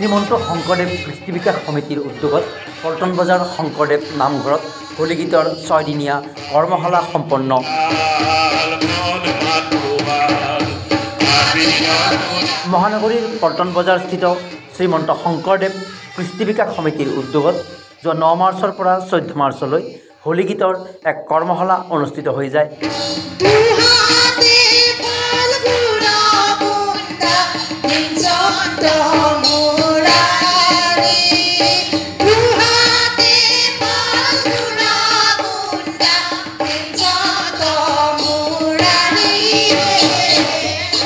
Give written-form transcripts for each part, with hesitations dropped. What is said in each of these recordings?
শ্ৰীমন্ত শংকৰদেৱ কৃষ্টি বিকাশ সমিতিৰ উদ্যোগত পল্টন বজাৰ শংকৰদেৱ নামঘৰত হোলী গীতৰ 6 দিনীয়া কৰ্মশালা সম্পন্ন। মহানগৰীৰ পল্টন বজাৰস্থিত শ্ৰীমন্ত শংকৰদেৱ কৃষ্টি বিকাশ সমিতিৰ উদ্যোগত যোৱা 9 মাৰ্চৰ পৰা 14 মাৰ্চলৈ হোলী গীতৰ এক কৰ্মশালা অনুষ্ঠিত হৈ যায়।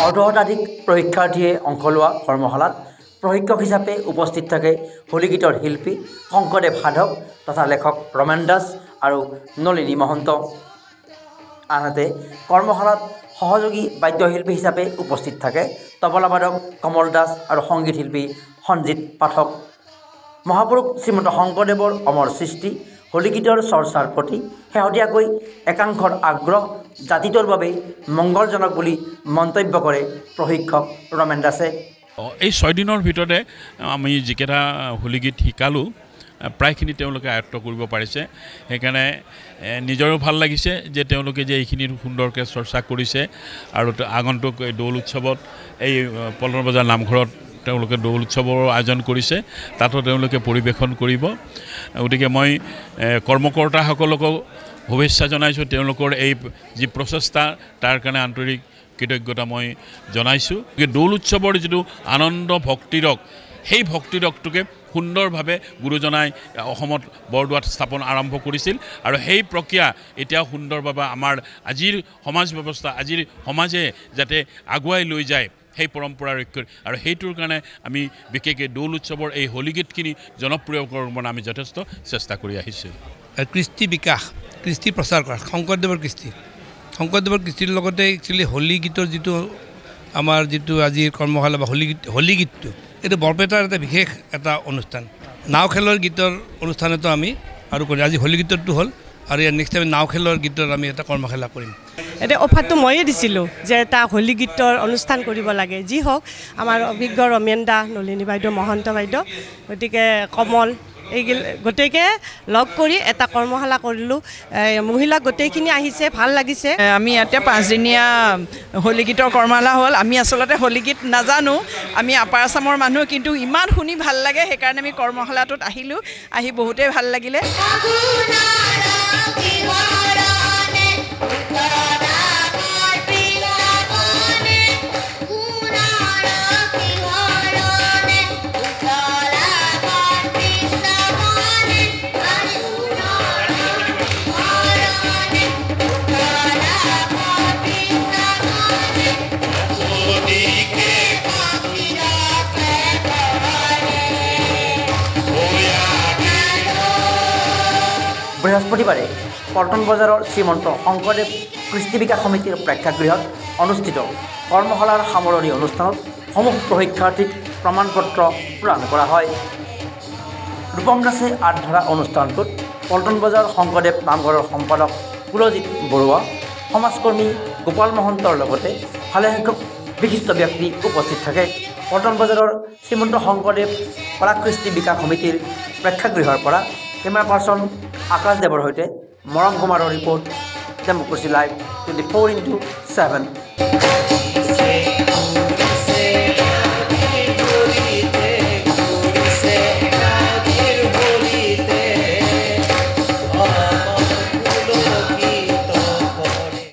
অৰ্ধশতাধিক পৰীক্ষাৰ্থীয়ে অংশ লোৱা কৰ্মশালাত প্ৰশিক্ষক হিচাপে উপস্থিত থাকে হোলী গীতৰ শিল্পী শংকৰদেৱ সাধক তথা লেখক ৰমেন দাস আৰু নলিনী মহন্ত। আনহাতে কৰ্মশালাত সহযোগী বাদ্যশিল্পী হিচাপে উপস্থিত থাকে তবলাবাদক কমল দাস আৰু সংগীত শিল্পী সঞ্জিত পাঠক। মহাপুৰুষ শ্ৰীমন্ত শংকৰদেৱৰ অমৰ সৃষ্টি হোলী গীতৰ চৰ্চাৰ প্ৰতি শেহতীয়াকৈ একাংশৰ আগ্ৰহ জাতিটোৰ বাবে মংগলজনক বুলি মন্তব্য কৰে প্ৰশিক্ষক ৰমেন দাসে। এই 6 দিনৰ ভিতৰতে আমি যিকেইটা হোলী গীত শিকালোঁ প্ৰায়খিনি তেওঁলোকে আয়ত্ত কৰিব পাৰিছে। সেইকাৰণে নিজৰো ভাল লাগিছে যে তেওঁলোকে যে এইখিনি সুন্দৰকৈ চৰ্চা কৰিছে আৰু আগন্তুক দৌল উৎসৱত এই পল্টন বজাৰ নামঘৰত তেওঁলোকে দৌল উৎসৱৰ আয়োজন কৰিছে, তাতো তেওঁলোকে পৰিৱেশন কৰিব। গতিকে মই কৰ্মকৰ্তাসকলকো শুভেচ্ছা জনাইছোঁ। তেওঁলোকৰ এই যি প্ৰচেষ্টা তাৰ কাৰণে আন্তৰিক কৃতজ্ঞতা মই জনাইছোঁ। দৌল উৎসৱৰ যিটো আনন্দ ভক্তিৰক, সেই ভক্তিৰকটোকে সুন্দৰভাৱে গুৰুজনাই অসমত বৰদোৱাত স্থাপন আৰম্ভ কৰিছিল আৰু সেই প্ৰক্ৰিয়া এতিয়া সুন্দৰভাৱে আমাৰ আজিৰ সমাজ ব্যৱস্থা, আজিৰ সমাজে যাতে আগুৱাই লৈ যায় সেই পৰম্পৰা ৰক্ষা, আৰু সেইটোৰ কাৰণে আমি বিশেষকৈ দৌল উৎসৱৰ এই হোলী গীতখিনি জনপ্ৰিয় কৰিবলৈ আমি যথেষ্ট চেষ্টা কৰি আহিছোঁ। কৃষ্টি বিকাশ, কৃষ্টি প্ৰচাৰ কৰা শংকৰদেৱৰ কৃষ্টিৰ লগতে একচুৱেলি হোলী গীতৰ যিটো আমাৰ যিটো আজিৰ কৰ্মশালা বা হোলী গীতটো এইটো বৰপেটাৰ এটা বিশেষ এটা অনুষ্ঠান। নাও খেলৰ গীতৰ অনুষ্ঠানতো আমি আৰু কৰি আজি হোলী গীতৰটো হ'ল আৰু ইয়াৰ নেক্সট টাইম নাও খেলৰ গীতৰ আমি এটা কৰ্মশালা কৰিম। এতিয়া অফাৰটো ময়ে দিছিলোঁ যে এটা হোলী গীতৰ অনুষ্ঠান কৰিব লাগে। যি হওক আমাৰ অভিজ্ঞ ৰমেন দা, নলিনী বাইদেউ, মহন্ত বাইদেউ, গতিকে কমল, এইগিল গোটেইকে লগ কৰি এটা কৰ্মশালা কৰিলোঁ। মহিলা গোটেইখিনি আহিছে, ভাল লাগিছে। আমি ইয়াতে 5 দিনীয়া হোলী গীতৰ কৰ্মশালা হ'ল। আমি আচলতে হোলী গীত নাজানো, আমি আপাৰ আছামৰ মানুহ, কিন্তু ইমান শুনি ভাল লাগে, সেইকাৰণে আমি কৰ্মশালাটোত আহিলোঁ। আহি বহুতেই ভাল লাগিলে। বৃহস্পতিবাৰে পল্টন বজাৰৰ শ্ৰীমন্ত শংকৰদেৱ কৃষ্টি বিকাশ সমিতিৰ প্ৰেক্ষাগৃহত অনুষ্ঠিত কৰ্মশালাৰ সামৰণি অনুষ্ঠানত সমূহ প্ৰশিক্ষাৰ্থীক প্ৰমাণপত্ৰ প্ৰদান কৰা হয়। ৰূপম দাসে আঁত ধৰা অনুষ্ঠানটোত পল্টন বজাৰ শংকৰদেৱ নামঘৰৰ সম্পাদক কুলজিৎ বৰুৱা, সমাজকৰ্মী গোপাল মহন্তৰ লগতে ভালেসংখ্যক বিশিষ্ট ব্যক্তি উপস্থিত থাকে। পল্টন বজাৰৰ শ্ৰীমন্ত শংকৰদেৱ কলা কৃষ্টি বিকাশ সমিতিৰ প্ৰেক্ষাগৃহৰ পৰা কেমেৰা পাৰ্চন আকাশ দেৱৰ সৈতে মৰম কুমাৰৰ ৰিপৰ্ট, ডেমক্ৰেচি লাইভ 24/7।